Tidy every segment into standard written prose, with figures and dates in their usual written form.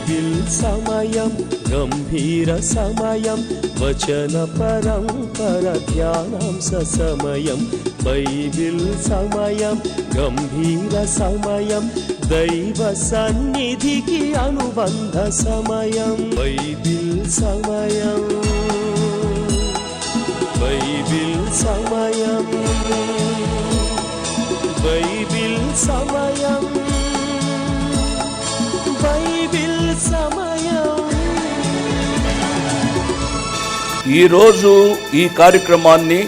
Bible సమయం గంభీర సమయం వచన పరంపర ధ్యానాంశ సమయం బైబిల్ సమయం గంభీర సమయం దైవ సన్నిధికి అనుబంధ సమయం బైబిల్ సమయం బైబిల్ సమయం బైబిల్ సమయం బైబిల్ సమయం. ఈరోజు ఈ కార్యక్రమాన్ని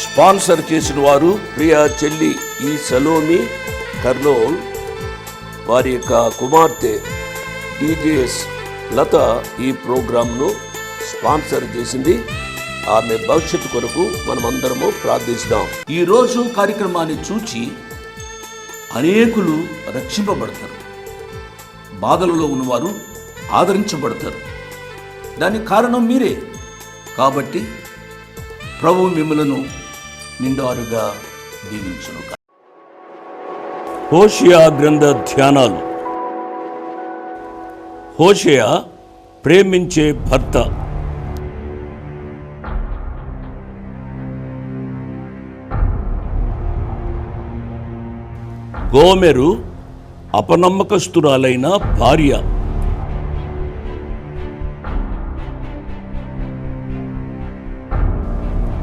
స్పాన్సర్ చేసిన వారు ప్రియా చెల్లి ఈ సలోమి కర్నూల్, వారి యొక్క కుమార్తె డిజేఎస్ లత ఈ ప్రోగ్రాంను స్పాన్సర్ చేసింది. ఆమె భవిష్యత్తు కొరకు మనమందరము ప్రార్థిస్తాం. ఈరోజు కార్యక్రమాన్ని చూచి అనేకులు రక్షింపబడతారు, బాధలలో ఉన్నవారు ఆదరించబడతారు. దానికి కారణం మీరే. కాబట్టి ప్రభు మిమ్మలను నిండారుగా దీవించును. హోషేయ గ్రంథ ధ్యానాలు. హోషేయ ప్రేమించే భర్త. గోమెరు అపనమ్మకస్తురాలైన భార్య.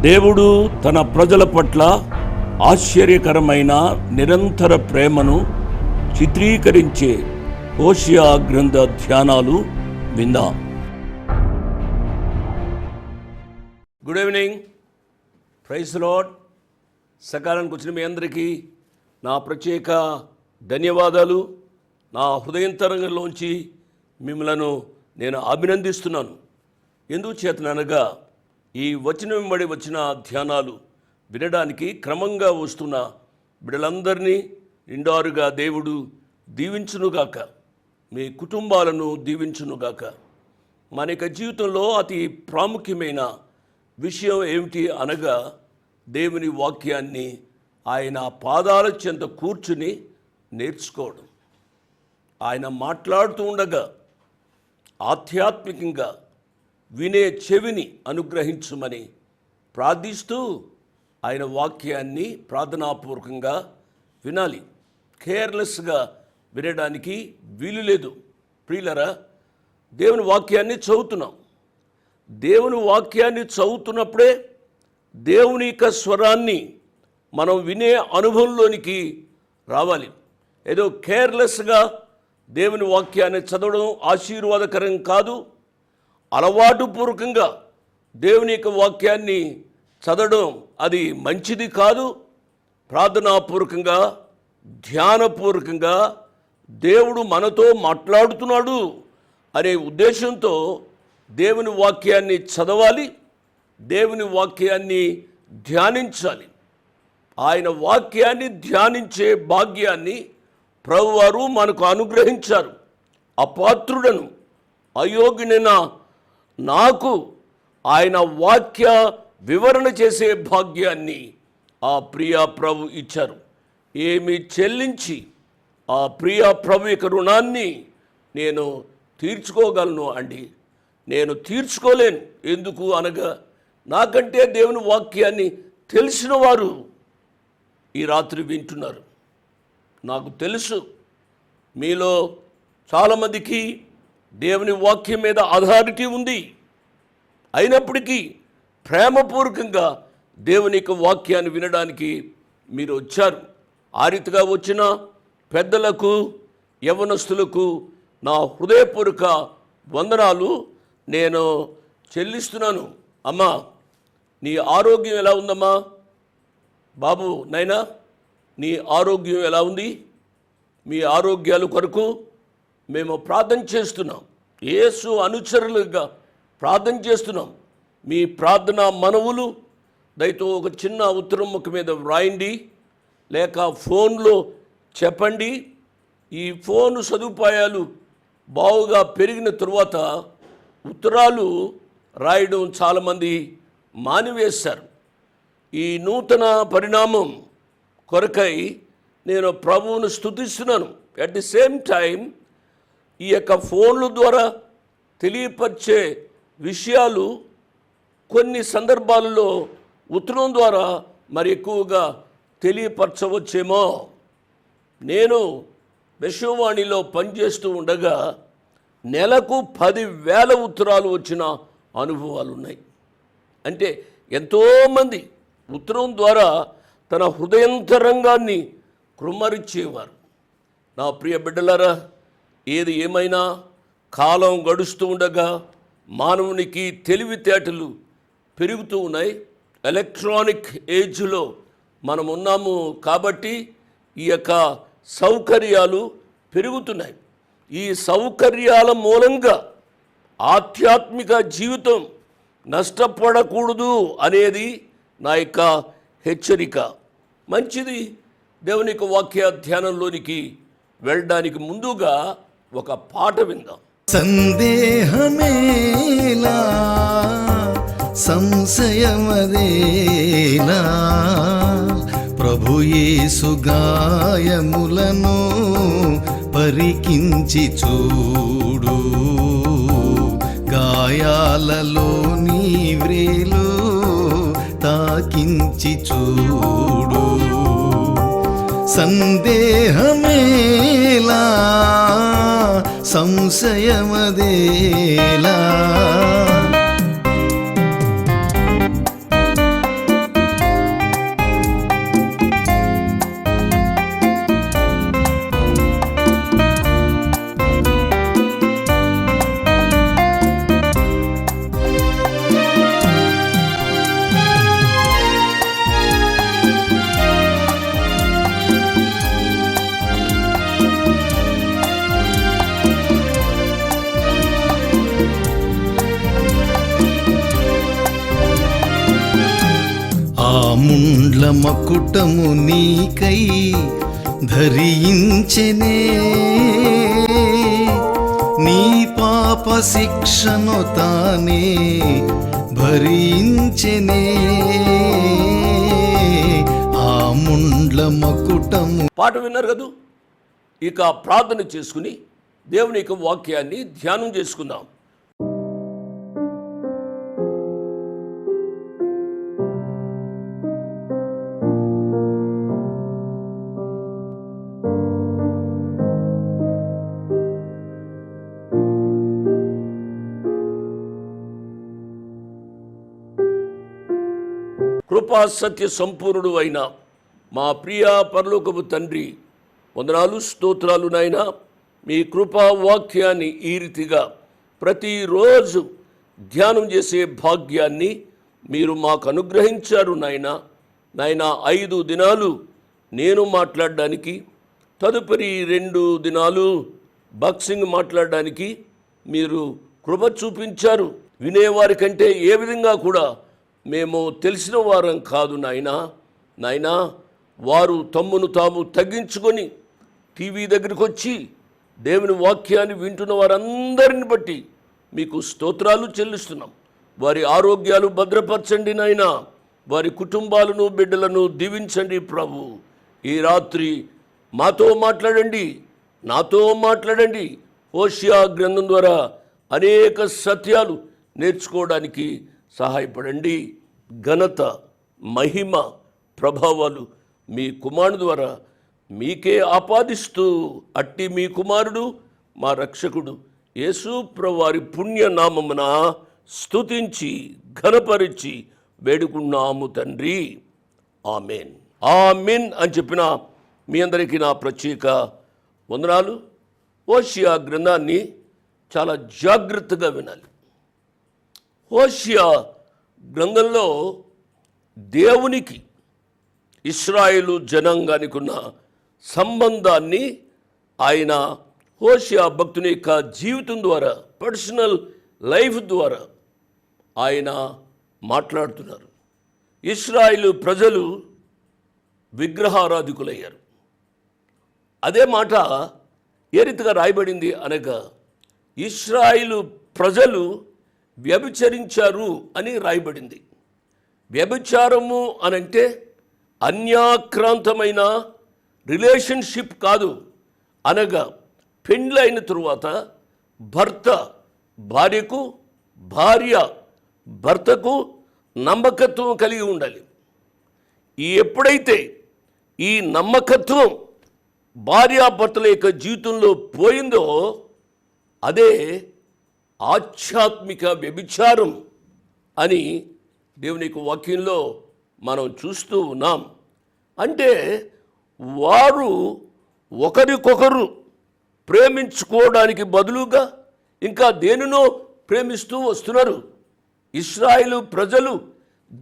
దేవుడు తన ప్రజల పట్ల ఆశ్చర్యకరమైన నిరంతర ప్రేమను చిత్రీకరించే హోషేయ గ్రంథ ధ్యానాలు విందాం. Good evening, praise the Lord. సకాలానికి వచ్చిన మీ అందరికీ నా ప్రత్యేక ధన్యవాదాలు. నా హృదయంతరంగంలోంచి మిమ్మలను నేను అభినందిస్తున్నాను. ఎందుకు చేతననగా ఈ వచనం వెంబడి వచ్చిన ధ్యానాలు వినడానికి క్రమంగా వస్తున్న బిడ్డలందరినీ నిండారుగా దేవుడు దీవించునుగాక, మీ కుటుంబాలను దీవించునుగాక. మన యొక్క జీవితంలో అతి ప్రాముఖ్యమైన విషయం ఏమిటి అనగా దేవుని వాక్యాన్ని ఆయన పాదాల చెంత కూర్చుని నేర్చుకోవడం. ఆయన మాట్లాడుతూ ఉండగా ఆధ్యాత్మికంగా వినే చెవిని అనుగ్రహించుమని ప్రార్థిస్తూ ఆయన వాక్యాన్ని ప్రార్థనాపూర్వకంగా వినాలి. కేర్లెస్గా వినడానికి వీలు లేదు. ప్రియులరా, దేవుని వాక్యాన్ని చదువుతున్నాం. దేవుని వాక్యాన్ని చదువుతున్నప్పుడే దేవుని యొక్క స్వరాన్ని మనం వినే అనుభవంలోనికి రావాలి. ఏదో కేర్లెస్గా దేవుని వాక్యాన్ని చదవడం ఆశీర్వాదకరం కాదు. అలవాటు పూర్వకంగా దేవుని యొక్క వాక్యాన్ని చదవడం అది మంచిది కాదు. ప్రార్థనాపూర్వకంగా ధ్యానపూర్వకంగా దేవుడు మనతో మాట్లాడుతున్నాడు అనే ఉద్దేశంతో దేవుని వాక్యాన్ని చదవాలి, దేవుని వాక్యాన్ని ధ్యానించాలి. ఆయన వాక్యాన్ని ధ్యానించే భాగ్యాన్ని ప్రభువారు మనకు అనుగ్రహించారు. అపాత్రుడను అయోగ్యునైన నాకు ఆయన వాక్య వివరణ చేసే భాగ్యాన్ని ఆ ప్రియా ప్రభు ఇచ్చారు. ఏమి చెల్లించి ఆ ప్రియా ప్రభు యొక్క రుణాన్ని నేను తీర్చుకోగలను అండి? నేను తీర్చుకోలేను. ఎందుకు అనగా నాకంటే దేవుని వాక్యాన్ని తెలిసిన వారు ఈ రాత్రి వింటున్నారు. నాకు తెలుసు మీలో చాలామందికి దేవుని వాక్యం మీద అథారిటీ ఉంది. అయినప్పటికీ ప్రేమపూర్వకంగా దేవుని యొక్క వాక్యాన్ని వినడానికి మీరు వచ్చారు. ఆ రీతిగా వచ్చిన పెద్దలకు, యవ్వనస్తులకు నా హృదయపూర్వక వందనాలు నేను చెల్లిస్తున్నాను. అమ్మా, నీ ఆరోగ్యం ఎలా ఉందమ్మా? బాబు, నైనా నీ ఆరోగ్యం ఎలా ఉంది? మీ ఆరోగ్యాల కొరకు మేము ప్రార్థన చేస్తున్నాం. యేసు అనుచరులుగా ప్రార్థన చేస్తున్నాం. మీ ప్రార్థన మనవులు దయతో ఒక చిన్న ఉత్తరం ముఖ మీద వ్రాయండి, లేక ఫోన్లో చెప్పండి. ఈ ఫోన్ సదుపాయాలు బాగుగా పెరిగిన తరువాత ఉత్తరాలు రాయడం చాలామంది మానివేశారు. ఈ నూతన పరిణామం కొరకై నేను ప్రభువును స్తుతిస్తున్నాను. అట్ ది సేమ్ టైం ఈ యొక్క ఫోన్ల ద్వారా తెలియపరిచే విషయాలు కొన్ని సందర్భాలలో ఉత్తరం ద్వారా మరి ఎక్కువగా తెలియపరచవచ్చేమో. నేను విశ్వవాణిలో పనిచేస్తూ ఉండగా నెలకు 10,000 ఉత్తరాలు వచ్చిన అనుభవాలు ఉన్నాయి. అంటే ఎంతోమంది ఉత్తరం ద్వారా తన హృదయంతరంగాన్ని కృమ్మరించేవారు. నా ప్రియ బిడ్డలారా, ఏది ఏమైనా కాలం గడుస్తూ ఉండగా మానవునికి తెలివితేటలు పెరుగుతూ ఉన్నాయి. ఎలక్ట్రానిక్ ఏజ్లో మనం ఉన్నాము కాబట్టి ఈ యొక్క సౌకర్యాలు పెరుగుతున్నాయి. ఈ సౌకర్యాల మూలంగా ఆధ్యాత్మిక జీవితం నష్టపడకూడదు అనేది నా యొక్క హెచ్చరిక. మంచిది. దేవుని యొక్క వాక్య ధ్యానంలోనికి వెళ్ళడానికి ముందుగా ఒక పాట విందాం. సందేహమేలా సంశయమదేలా ప్రభు యేసు గాయములను పరికించి చూడు, గాయాలలో నీ వ్రేలు తాకించి చూడు. సందేహమేలా సంశయమదేలా ముండ్ల మకుటము నీకై ధరించెనే, నీ పాప శిక్షను తానే భరించెనే. ఆ ముండ్ల మకుటము. పాట విన్నారు కదా. ఇక ప్రార్థన చేసుకుని దేవుని యొక్క వాక్యాన్ని ధ్యానం చేసుకుందాం. కృపా సత్య సంపూర్ణుడు అయిన మా ప్రియ పరలోకపు తండ్రి, వందనాలు స్తోత్రాలు నాయనా. మీ కృపా వాక్యాన్ని ఈ రీతిగా ప్రతిరోజు ధ్యానం చేసే భాగ్యాన్ని మీరు మాకు అనుగ్రహించారు నాయనా. 5 దినాలు నేను మాట్లాడడానికి, తదుపరి 2 దినాలు బాక్సింగ్ మాట్లాడడానికి మీరు కృప చూపించారు. వినేవారి కంటే ఏ విధంగా కూడా మేము తెలిసిన వారం కాదు నాయనా. వారు తమ్మును తాము తగ్గించుకొని టీవీ దగ్గరికి వచ్చి దేవుని వాక్యాన్ని వింటున్న వారందరిని బట్టి మీకు స్తోత్రాలు చెల్లిస్తున్నాం. వారి ఆరోగ్యాలు భద్రపరచండి నాయనా. వారి కుటుంబాలను బిడ్డలను దీవించండి ప్రభు. ఈ రాత్రి మాతో మాట్లాడండి, నాతో మాట్లాడండి. హోషియా గ్రంథం ద్వారా అనేక సత్యాలు నేర్చుకోవడానికి సహాయపడండి. ఘనత, మహిమ, ప్రభావాలు మీ కుమారుడు ద్వారా మీకే ఆపాదిస్తూ అట్టి మీ కుమారుడు మా రక్షకుడు యేసు ప్రభువారి పుణ్యనామమున స్తుతించి ఘనపరిచి వేడుకున్నాము తండ్రి. ఆమెన్. ఆమెన్ అని చెప్పిన మీ అందరికీ నా ప్రత్యేక వందనాలు. హోషియా గ్రంథాన్ని చాలా జాగ్రత్తగా వినాలి. హోషియా గ్రంథంలో దేవునికి ఇశ్రాయేలు జనాంగానికి ఉన్న సంబంధాన్ని ఆయన హోషియా భక్తుని యొక్క జీవితం ద్వారా, పర్సనల్ లైఫ్ ద్వారా ఆయన మాట్లాడుతున్నారు. ఇశ్రాయేలు ప్రజలు విగ్రహారాధికులయ్యారు. అదే మాట ఏ రీతిగా రాయబడింది అనగా, ఇశ్రాయేలు ప్రజలు వ్యభిచరించారు అని రాయబడింది. వ్యభిచారము అనంటే అన్యాక్రాంతమైన రిలేషన్షిప్ కాదు, అనగా పెండ్లైన తరువాత భర్త భార్యకు, భార్య భర్తకు నమ్మకత్వం కలిగి ఉండాలి. ఎప్పుడైతే ఈ నమ్మకత్వం భార్యాభర్తల యొక్క జీవితంలో పోయిందో అదే ఆధ్యాత్మిక వ్యభిచారం అని దేవుని యొక్క వాక్యంలో మనం చూస్తూ ఉన్నాం. అంటే వారు ఒకరికొకరు ప్రేమించుకోవడానికి బదులుగా ఇంకా దేనినో ప్రేమిస్తూ వస్తున్నారు. ఇశ్రాయేలు ప్రజలు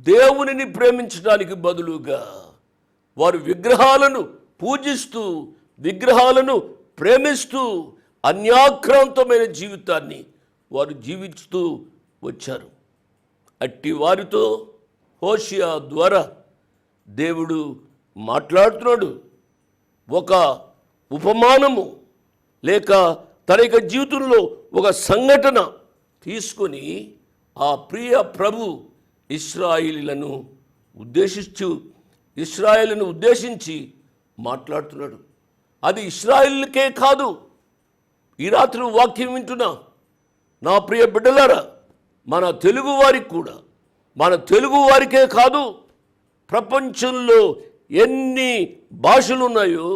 దేవునిని ప్రేమించడానికి బదులుగా వారు విగ్రహాలను పూజిస్తూ, విగ్రహాలను ప్రేమిస్తూ అన్యాక్రాంతమైన జీవితాన్ని వారు జీవిస్తూ వచ్చారు. అట్టి వారితో హోషేయ ద్వారా దేవుడు మాట్లాడుతున్నాడు. ఒక ఉపమానము లేక తన యొక్క జీవితంలో ఒక సంఘటన తీసుకొని ఆ ప్రియ ప్రభు ఇశ్రాయేలీలను ఉద్దేశించి మాట్లాడుతున్నాడు. అది ఇశ్రాయేలుకే కాదు, ఈ రాత్రి వాక్యం వింటున్నా నా ప్రియ బిడ్డలారా, మన తెలుగు వారికి కూడా, మన తెలుగు వారికే కాదు, ప్రపంచంలో ఎన్ని భాషలు ఉన్నాయో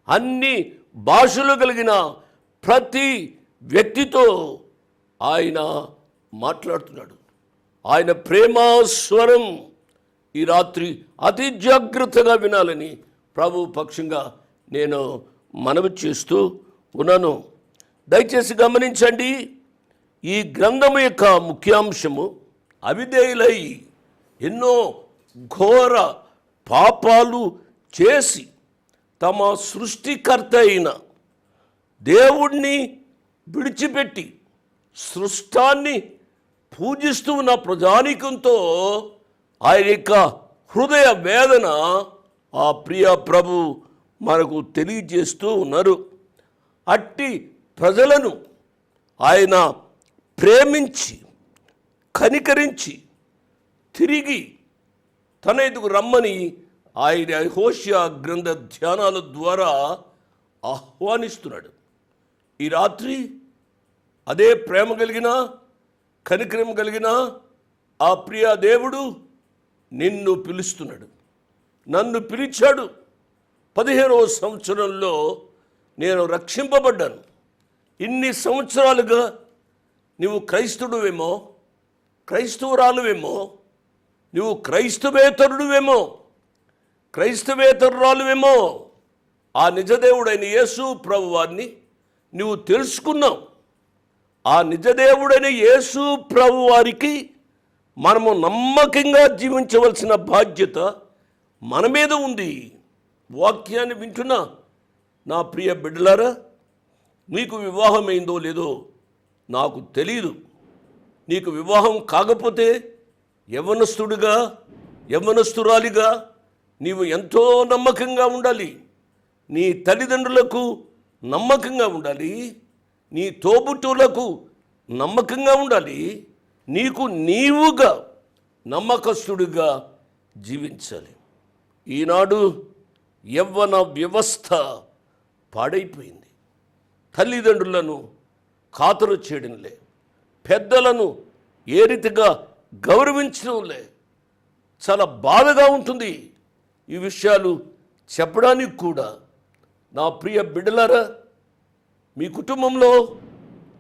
అన్ని భాషలు కలిగిన ప్రతి వ్యక్తితో ఆయన మాట్లాడుతున్నాడు. ఆయన ప్రేమాస్వరం ఈ రాత్రి అతి జాగ్రత్తగా వినాలని ప్రభు పక్షంగా నేను మనవి చేస్తూ ఉన్నాను. దయచేసి గమనించండి, ఈ గ్రంథము యొక్క ముఖ్యాంశము అవిధేయులై ఎన్నో ఘోర పాపాలు చేసి తమ సృష్టికర్త అయిన దేవుణ్ణి విడిచిపెట్టి సృష్టాన్ని పూజిస్తూ ఉన్న ప్రజానీకంతో ఆయన యొక్క హృదయ వేదన ఆ ప్రియ ప్రభు మనకు తెలియజేస్తూ ఉన్నారు. అట్టి ప్రజలను ఆయన ప్రేమించి కనికరించి తిరిగి తన ఎదుగు రమ్మని ఆయన హోషేయ గ్రంథ ధ్యానాల ద్వారా ఆహ్వానిస్తున్నాడు. ఈ రాత్రి అదే ప్రేమ కలిగిన కనికరం కలిగిన ఆ ప్రియ దేవుడు నిన్ను పిలుస్తున్నాడు. నన్ను పిలిచాడు. 15వ సంవత్సరంలో నేను రక్షింపబడ్డాను. ఇన్ని సంవత్సరాలుగా నువ్వు క్రైస్తవుడువేమో, క్రైస్తవురాలువేమో, నువ్వు క్రైస్తవేతరుడువేమో, క్రైస్తవేతరురాలువేమో, ఆ నిజదేవుడైన యేసు ప్రభు వారిని నువ్వు తెలుసుకున్నావు. ఆ నిజదేవుడైన యేసు ప్రభు వారికి మనము నమ్మకంగా జీవించవలసిన బాధ్యత మన మీద ఉంది. వాక్యాన్ని వింటున్నా నా ప్రియ బిడ్డలారా, నీకు వివాహమైందో లేదో నాకు తెలియదు. నీకు వివాహం కాకపోతే యవ్వనస్తుడిగా, యవ్వనస్తురాలిగా నీవు ఎంతో నమ్మకంగా ఉండాలి. నీ తల్లిదండ్రులకు నమ్మకంగా ఉండాలి. నీ తోబుట్టువులకు నమ్మకంగా ఉండాలి. నీకు నీవుగా నమ్మకస్తుడిగా జీవించాలి. ఈనాడు యవ్వన వ్యవస్థ పాడైపోయింది. తల్లిదండ్రులను ఖాతరు చేయడంలే, పెద్దలను ఏ రీతిగా గౌరవించడంలే. చాలా బాధగా ఉంటుంది ఈ విషయాలు చెప్పడానికి కూడా. నా ప్రియ బిడ్డలారా, మీ కుటుంబంలో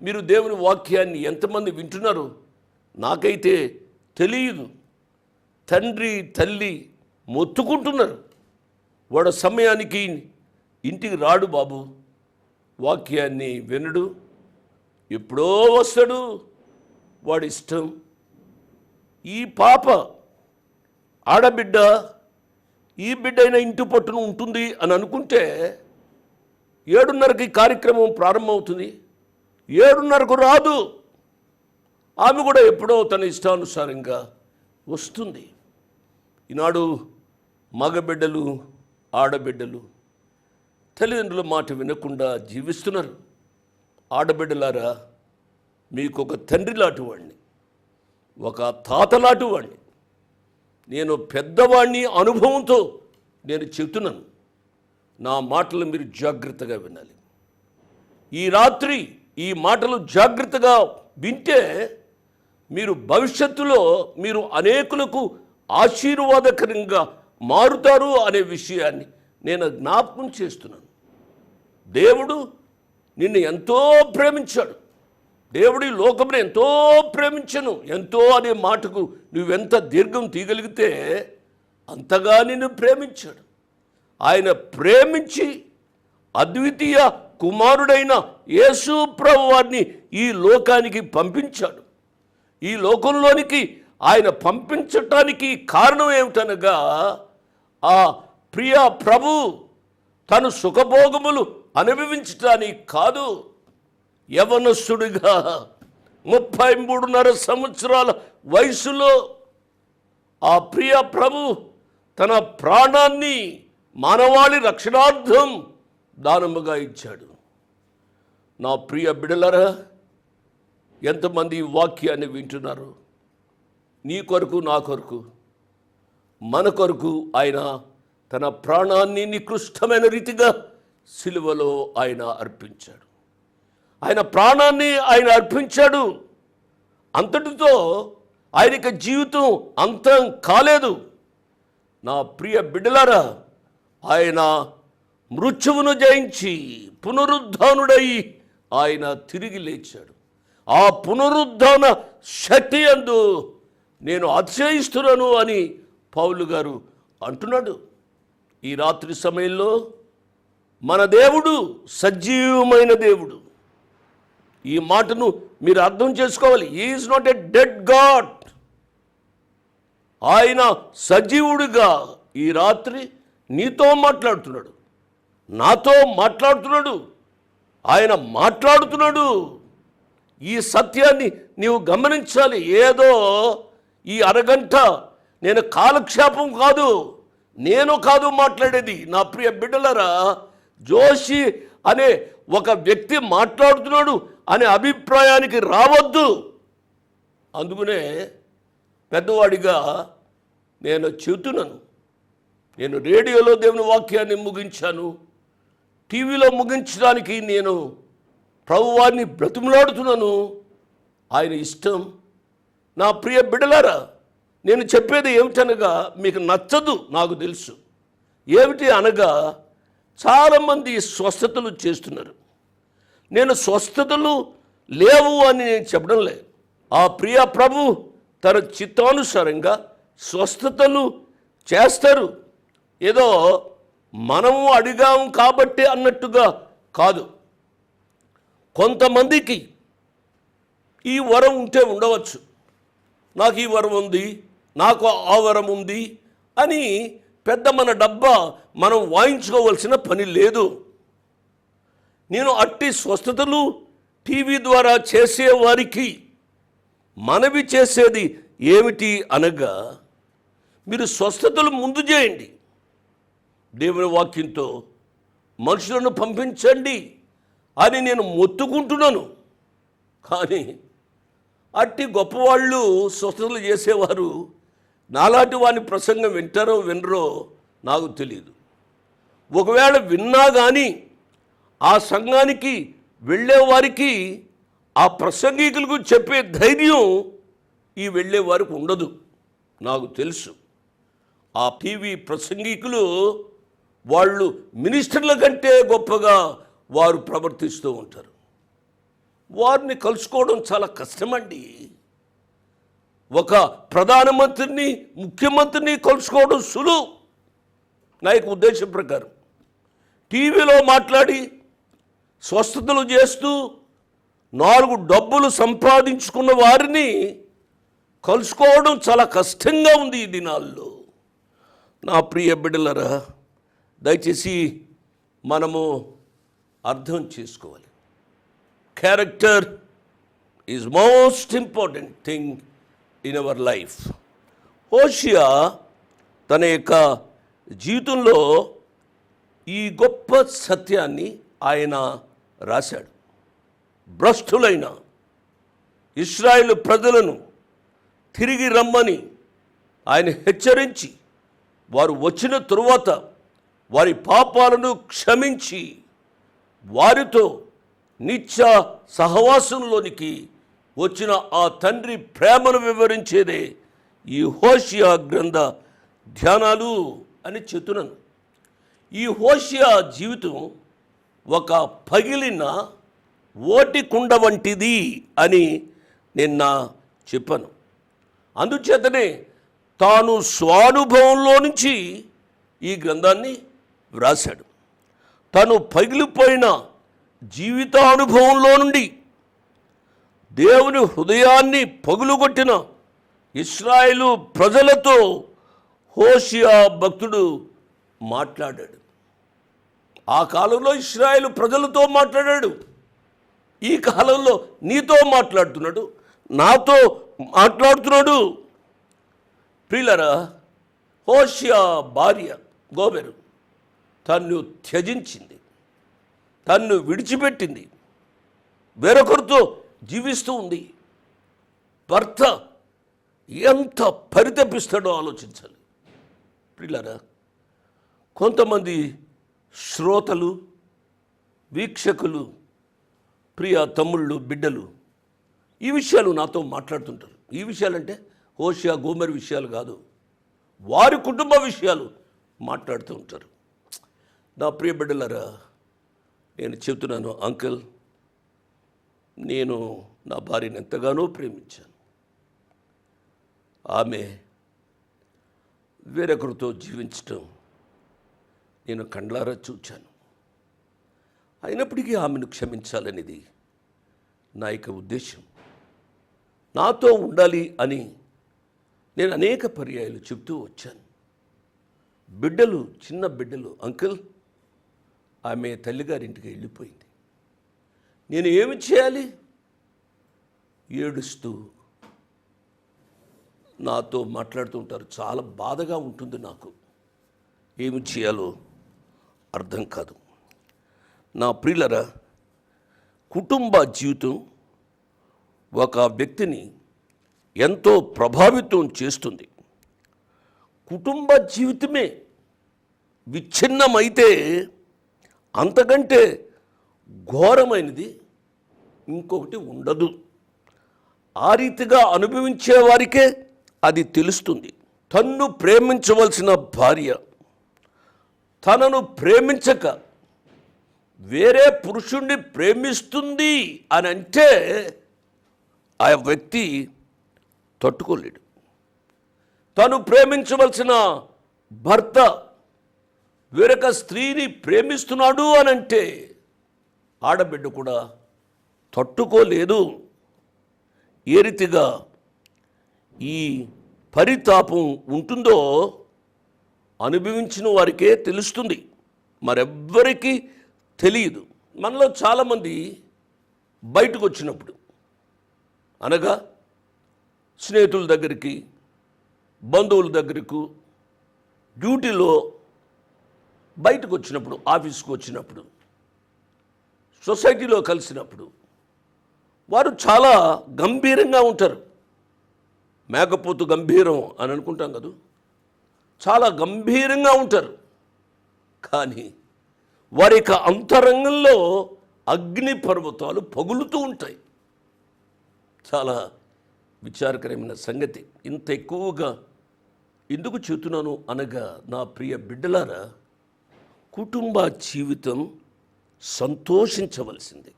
మీరు దేవుని వాక్యాన్ని ఎంతమంది వింటున్నారు నాకైతే తెలియదు. తండ్రి తల్లి మొత్తుకుంటున్నారు, వాడు సమయానికి ఇంటికి రాడు బాబు, వాక్యాన్ని వినడు, ఎప్పుడో వస్తాడు, వాడి ఇష్టం. ఈ పాప ఆడబిడ్డ ఈ బిడ్డ అయినా ఇంటి పట్టున ఉంటుంది అని అనుకుంటే 7:30కి కార్యక్రమం ప్రారంభమవుతుంది. 7:30కు రాదు. ఆమె కూడా ఎప్పుడో తన ఇష్టానుసారంగా వస్తుంది. ఈనాడు మగబిడ్డలు, ఆడబిడ్డలు తల్లిదండ్రుల మాట వినకుండా జీవిస్తున్నారు. ఆడబిడ్డలారా, మీకు ఒక తండ్రి లాంటి వాడిని, ఒక తాత లాంటి వాడిని, నేను పెద్దవాడిని అనుభవంతో నేను చెప్తున్నాను. నా మాటలు మీరు జాగ్రత్తగా వినాలి. ఈ రాత్రి ఈ మాటలు జాగ్రత్తగా వింటే మీరు భవిష్యత్తులో మీరు అనేకులకు ఆశీర్వాదకరంగా మారుతారు అనే విషయాన్ని నేను జ్ఞాపకం చేస్తున్నాను. దేవుడు నిన్ను ఎంతో ప్రేమించాడు. దేవుడి లోకమును ఎంతో ప్రేమించను. ఎంతో అనే మాటకు నువ్వెంత దీర్ఘం తీయగలిగితే అంతగా నిన్ను ప్రేమించాడు. ఆయన ప్రేమించి అద్వితీయ కుమారుడైన యేసు ప్రభువారిని ఈ లోకానికి పంపించాడు. ఈ లోకంలోనికి ఆయన పంపించటానికి కారణం ఏమిటనగా ఆ ప్రియ ప్రభు తను సుఖభోగములు అనుభవించటానికి కాదు, యవనస్తుడిగా 33.5 సంవత్సరాల వయసులో ఆ ప్రియ ప్రభు తన ప్రాణాన్ని మానవాళి రక్షణార్థం దానముగా ఇచ్చాడు. నా ప్రియ బిడ్డలారా, ఎంతమంది ఈ వాక్యాన్ని వింటున్నారు? నీ కొరకు, నా కొరకు, మన కొరకు ఆయన తన ప్రాణాన్ని నికృష్టమైన రీతిగా సిలువలో ఆయన అర్పించాడు. ఆయన ప్రాణాన్ని ఆయన అర్పించాడు. అంతటితో ఆయనకి జీవితం అంతం కాలేదు. నా ప్రియ బిడ్డలారా, ఆయన మృత్యువును జయించి పునరుద్ధానుడై ఆయన తిరిగి లేచాడు. ఆ పునరుద్ధాన శక్తి యందు నేను అతిశయిస్తున్నాను అని పౌలు గారు అంటున్నాడు. ఈ రాత్రి సమయంలో మన దేవుడు సజీవమైన దేవుడు. ఈ మాటను మీరు అర్థం చేసుకోవాలి. He is not a dead God. ఆయన సజీవుడిగా ఈ రాత్రి నీతో మాట్లాడుతున్నాడు, నాతో మాట్లాడుతున్నాడు, ఆయన మాట్లాడుతున్నాడు. ఈ సత్యాన్ని నీవు గమనించాలి. ఏదో ఈ అరగంట నేను కాలక్షేపం కాదు, నేను కాదు మాట్లాడేది. నా ప్రియ బిడ్డలరా, జోషి అనే ఒక వ్యక్తి మాట్లాడుతున్నాడు అనే అభిప్రాయానికి రావద్దు. అందుకనే పెద్దవాడిగా నేను చెబుతున్నాను. నేను రేడియోలో దేవుని వాక్యాన్ని ముగించాను, టీవీలో ముగించడానికి నేను ప్రభువారిని బ్రతిమలాడుతున్నాను. ఆయన ఇష్టం. నా ప్రియ బిడ్డలారా, నేను చెప్పేది ఏమిటనగా మీకు నచ్చదు, నాకు తెలుసు. ఏమిటి అనగా చాలామంది స్వస్థతలు చేస్తున్నారు. నేను స్వస్థతలు లేవు అని నేను చెప్పడం లేదు. ఆ ప్రియ ప్రభు తన చిత్తానుసారంగా స్వస్థతలు చేస్తారు. ఏదో మనము అడిగాము కాబట్టి అన్నట్టుగా కాదు. కొంతమందికి ఈ వరం ఉంటే ఉండవచ్చు. నాకు ఈ వరం ఉంది, నాకు ఆ వరం ఉంది అని పెద్ద మన డబ్బా మనం వాయించుకోవాల్సిన పని లేదు. నేను అట్టి స్వస్థతలు టీవీ ద్వారా చేసేవారికి మనవి చేసేది ఏమిటి అనగా, మీరు స్వస్థతలు ముందు చేయండి, దేవుని వాక్యంతో మనుషులను పంపించండి అని నేను మొత్తుకుంటున్నాను. కానీ అట్టి గొప్పవాళ్ళు స్వస్థతలు చేసేవారు నాలాంటి వాని ప్రసంగం వింటారో వినరో నాకు తెలియదు. ఒకవేళ విన్నా కానీ ఆ సంఘానికి వెళ్ళేవారికి ఆ ప్రసంగికులకు చెప్పే ధైర్యం ఈ వెళ్ళేవారికి ఉండదు. నాకు తెలుసు. ఆ టీవీ ప్రసంగికులు వాళ్ళు మినిస్టర్ల కంటే గొప్పగా వారు ప్రవర్తిస్తూ ఉంటారు. వారిని కలుసుకోవడం చాలా కష్టమండి. ఒక ప్రధానమంత్రిని, ముఖ్యమంత్రిని కలుసుకోవడం సులువు నా యొక్క ఉద్దేశం ప్రకారం. టీవీలో మాట్లాడి స్వస్థతలు చేస్తూ 4 డబ్బులు సంపాదించుకున్న వారిని కలుసుకోవడం చాలా కష్టంగా ఉంది ఈ దినాల్లో. నా ప్రియ బిడ్డలరా, దయచేసి మనము అర్థం చేసుకోవాలి. Character is most important thing in our life. Hosea తన యొక్క జీవితంలో ఈ గొప్ప సత్యాన్ని ఆయన రాశాడు. భ్రష్టులైన ఇశ్రాయేలు ప్రజలను తిరిగి రమ్మని ఆయన హెచ్చరించి, వారు వచ్చిన తరువాత వారి పాపాలను క్షమించి వారితో నిత్య సహవాసంలోనికి వచ్చిన ఆ తండ్రి ప్రేమను వివరించేదే ఈ హోషియా గ్రంథ ధ్యానాలు అని చెప్తున్నాను. ఈ హోషియా జీవితం ఒక పగిలిన ఓటి కుండ వంటిది అని నిన్న చెప్పాను. అందుచేతనే తాను స్వానుభవంలో నుంచి ఈ గ్రంథాన్ని వ్రాశాడు. తను పగిలిపోయిన జీవితానుభవంలో నుండి దేవుని హృదయాన్ని పగులుగొట్టిన ఇశ్రాయేలు ప్రజలతో హోషియా భక్తుడు మాట్లాడాడు. ఆ కాలంలో ఇశ్రాయేలు ప్రజలతో మాట్లాడాడు. ఈ కాలంలో నీతో మాట్లాడుతున్నాడు, నాతో మాట్లాడుతున్నాడు. ప్రియులారా, హోషియా భార్య గోమెరు తన్ను త్యజించింది, తన్ను విడిచిపెట్టింది, వేరొకరితో జీవిస్తూ ఉంది. భర్త ఎంత పరితపిస్తాడో ఆలోచించాలి. ప్రియులారా, కొంతమంది శ్రోతలు, వీక్షకులు, ప్రియ తమ్ముళ్ళు, బిడ్డలు ఈ విషయాలు నాతో మాట్లాడుతుంటారు. ఈ విషయాలంటే హోషియా గోమెరు విషయాలు కాదు, వారి కుటుంబ విషయాలు మాట్లాడుతూ ఉంటారు. నా ప్రియ బిడ్డలారా, నేను చెబుతున్నాను, అంకుల్, నేను నా భార్యను ఎంతగానో ప్రేమించాను. ఆమె వేరొకరితో జీవించటం నేను కండ్లారా చూచాను. అయినప్పటికీ ఆమెను క్షమించాలనేది నా యొక్క ఉద్దేశం. నాతో ఉండాలి అని నేను అనేక పర్యాయాలు చెబుతూ వచ్చాను. బిడ్డలు, చిన్న బిడ్డలు, అంకుల్, ఆమె తల్లిగారింటికి వెళ్ళిపోయింది, నేను ఏమి చేయాలి? ఏడుస్తూ నాతో మాట్లాడుతూ ఉంటారు. చాలా బాధగా ఉంటుంది నాకు. ఏమి చేయాలో అర్థం కాదు. నా ప్రియులరా, కుటుంబ జీవితం ఒక వ్యక్తిని ఎంతో ప్రభావితం చేస్తుంది. కుటుంబ జీవితమే విచ్ఛిన్నమైతే అంతకంటే ఘోరమైనది ఇంకొకటి ఉండదు. ఆ రీతిగా అనుభవించే వారికే అది తెలుస్తుంది. తన్ను ప్రేమించవలసిన భార్య తనను ప్రేమించక వేరే పురుషుణ్ణి ప్రేమిస్తుంది అని అంటే ఆ వ్యక్తి తట్టుకోలేడు. తను ప్రేమించవలసిన భర్త వేరొక స్త్రీని ప్రేమిస్తున్నాడు అని అంటే ఆడబిడ్డ కూడా తట్టుకోలేదు. ఏ రీతిగా ఈ పరితాపం ఉంటుందో అనుభవించిన వారికే తెలుస్తుంది, మరెవ్వరికీ తెలియదు. మనలో చాలామంది బయటకు వచ్చినప్పుడు, అనగా స్నేహితుల దగ్గరికి, బంధువుల దగ్గరకు, డ్యూటీలో బయటకు వచ్చినప్పుడు, ఆఫీస్కి వచ్చినప్పుడు, సొసైటీలో కలిసినప్పుడు వారు చాలా గంభీరంగా ఉంటారు. మేకపోతు గంభీరం అని అనుకుంటాం కదా, చాలా గంభీరంగా ఉంటారు. కానీ వారి యొక్క అంతరంగంలో అగ్ని పర్వతాలు పగులుతూ ఉంటాయి. చాలా విచారకరమైన సంగతి. ఇంత ఎక్కువగా ఎందుకు చెబుతున్నాను అనగా, నా ప్రియ బిడ్డలారా, కుటుంబ జీవితం సంతోషించవలసింది.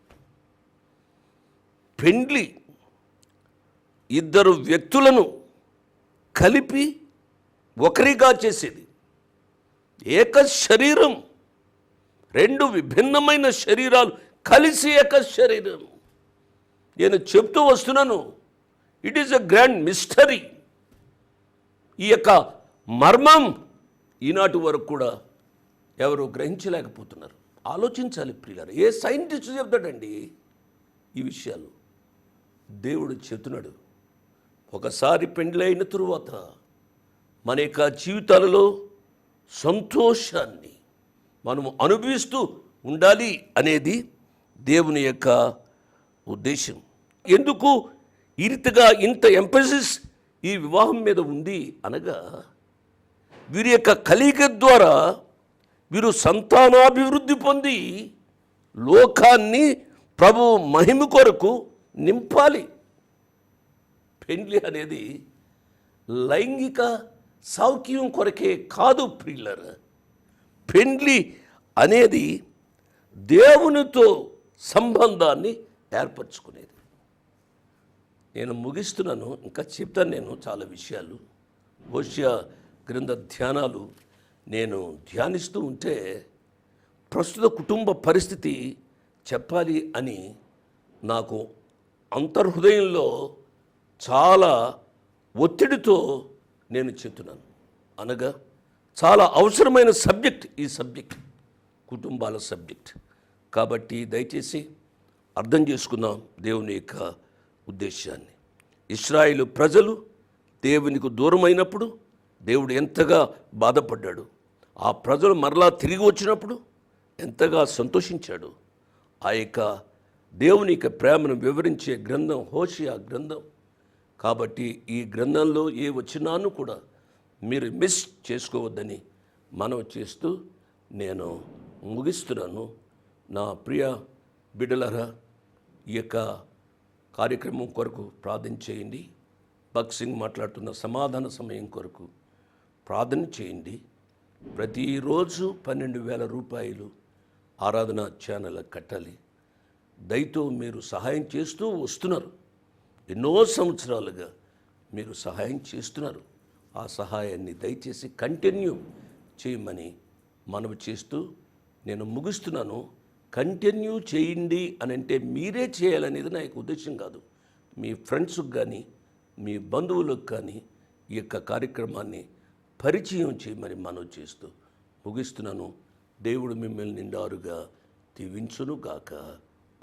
పెండ్లి ఇద్దరు వ్యక్తులను కలిపి ఒకరిగా చేసేది. ఏక శరీరం, రెండు విభిన్నమైన శరీరాలు కలిసి ఏక శరీరం. నేను చెప్తూ వస్తున్నాను, it is a grand mystery. ఈ యొక్క మర్మం ఈనాటి వరకు కూడా ఎవరు గ్రహించలేకపోతున్నారు. ఆలోచించాలి ప్రియులారా. ఏ సైంటిస్ట్ చెప్తాడండి ఈ విషయాలు? దేవుడు చెప్తున్నాడు, ఒకసారి పెండ్లైన తరువాత మన యొక్క జీవితాలలో సంతోషాన్ని మనము అనుభవిస్తూ ఉండాలి అనేది దేవుని యొక్క ఉద్దేశం. ఎందుకు ఈ రీతిగా ఇంత ఎంఫసిస్ ఈ వివాహం మీద ఉంది అనగా, వీరి యొక్క కలయిక ద్వారా వీరు సంతానాభివృద్ధి పొంది లోకాన్ని ప్రభు మహిమ కొరకు నింపాలి. పెండ్లి అనేది లైంగిక సౌఖ్యం కొరకే కాదు ప్రియులారా. పెండ్లి అనేది దేవునితో సంబంధాన్ని ఏర్పరచుకునేది. నేను ముగిస్తున్నాను, ఇంకా చెప్తాను నేను చాలా విషయాలు. హోషేయ గ్రంథ ధ్యానాలు నేను ధ్యానిస్తూ ఉంటే ప్రస్తుత కుటుంబ పరిస్థితి చెప్పాలి అని నాకు అంతర్హృదయంలో చాలా ఒత్తిడితో నేను చెప్తున్నాను. అనగా చాలా అవసరమైన సబ్జెక్ట్ ఈ సబ్జెక్ట్, కుటుంబాల సబ్జెక్ట్. కాబట్టి దయచేసి అర్థం చేసుకుందాం దేవుని యొక్క ఉద్దేశాన్ని. ఇశ్రాయేలు ప్రజలు దేవునికి దూరమైనప్పుడు దేవుడు ఎంతగా బాధపడ్డాడు. ఆ ప్రజలు మరలా తిరిగి వచ్చినప్పుడు ఎంతగా సంతోషించాడు. ఆ యొక్క దేవుని యొక్క ప్రేమను వివరించే గ్రంథం హోషేయ గ్రంథం. కాబట్టి ఈ గ్రంథంలో ఏ వచనాన్ని కూడా మీరు మిస్ చేసుకోవద్దని మనవి చేస్తూ నేను ముగిస్తున్నాను. నా ప్రియ బిడ్డలారా, ఈ యొక్క కార్యక్రమం కొరకు ప్రార్థన చేయండి. భగత్ సింగ్ మాట్లాడుతున్న సమాధాన సమయం కొరకు ప్రార్థన చేయండి. ప్రతిరోజు 12,000 రూపాయలు ఆరాధన ఛానల్ కట్టాలి. దయతో మీరు సహాయం చేస్తూ వస్తున్నారు. ఎన్నో సంవత్సరాలుగా మీరు సహాయం చేస్తున్నారు. ఆ సహాయాన్ని దయచేసి కంటిన్యూ చేయమని మనవి చేస్తూ నేను ముగిస్తున్నాను. కంటిన్యూ చేయండి అని అంటే మీరే చేయాలనేది నా యొక్క ఉద్దేశం కాదు. మీ ఫ్రెండ్స్కి కానీ మీ బంధువులకు కానీ ఈ యొక్క కార్యక్రమాన్ని పరిచయం చేయమని మనవి చేస్తూ ముగిస్తున్నాను. దేవుడు మిమ్మల్ని నిండారుగా దీవించును గాక.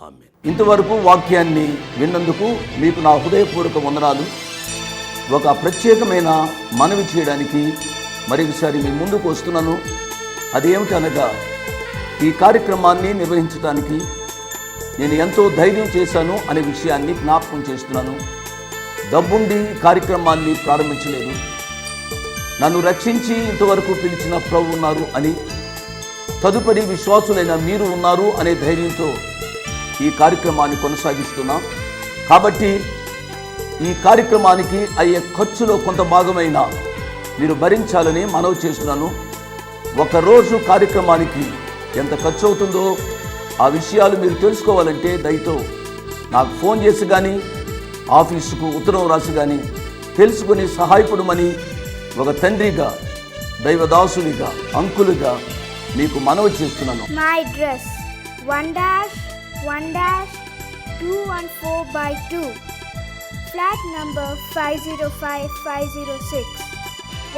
ఆమేన్. ఇంతవరకు వాక్యాన్ని విన్నందుకు మీకు నా హృదయపూర్వక వందనాలు. ఒక ప్రత్యేకమైన మనవి చేయడానికి మరొకసారి మీ ముందుకు వస్తున్నాను. అదేమిటనగా, ఈ కార్యక్రమాన్ని నిర్వహించడానికి నేను ఎంతో ధైర్యం చేశాను అనే విషయాన్ని జ్ఞాపకం చేస్తున్నాను. డబ్బుండి కార్యక్రమాన్ని ప్రారంభించలేదు. నన్ను రక్షించి ఇంతవరకు పిలిచిన ప్రభు ఉన్నారు అని, తదుపరి విశ్వాసులైన మీరు ఉన్నారు అనే ధైర్యంతో ఈ కార్యక్రమాన్ని కొనసాగిస్తున్నాం. కాబట్టి ఈ కార్యక్రమానికి అయ్యే ఖర్చులో కొంత భాగమైన మీరు భరించాలని మనవి చేస్తున్నాను. ఒకరోజు కార్యక్రమానికి ఎంత ఖర్చు అవుతుందో ఆ విషయాలు మీరు తెలుసుకోవాలంటే దయతో నాకు ఫోన్ చేసి కానీ ఆఫీసుకు ఉత్తరం రాసి కానీ తెలుసుకొని సహాయపడమని ఒక తండ్రిగా, దైవదాసునిగా, అంకులుగా మీకు మనవి చేస్తున్నాను. My address 1-1-214/2, flat number 505506.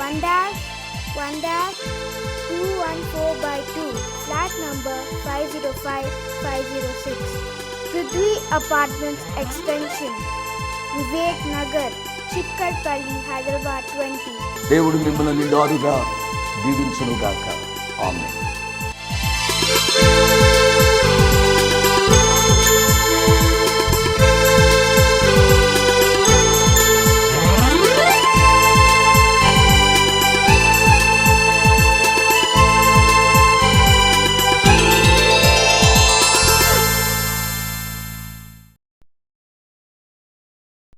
1-1-214/2, flat number 505506. Prithvi Apartments Extension, Vivek Nagar, Chikkarpalli, Hyderabad 20. దేవుడు మిమ్మల్ని నిండారుగా దీవించును గాక. ఆమేన్.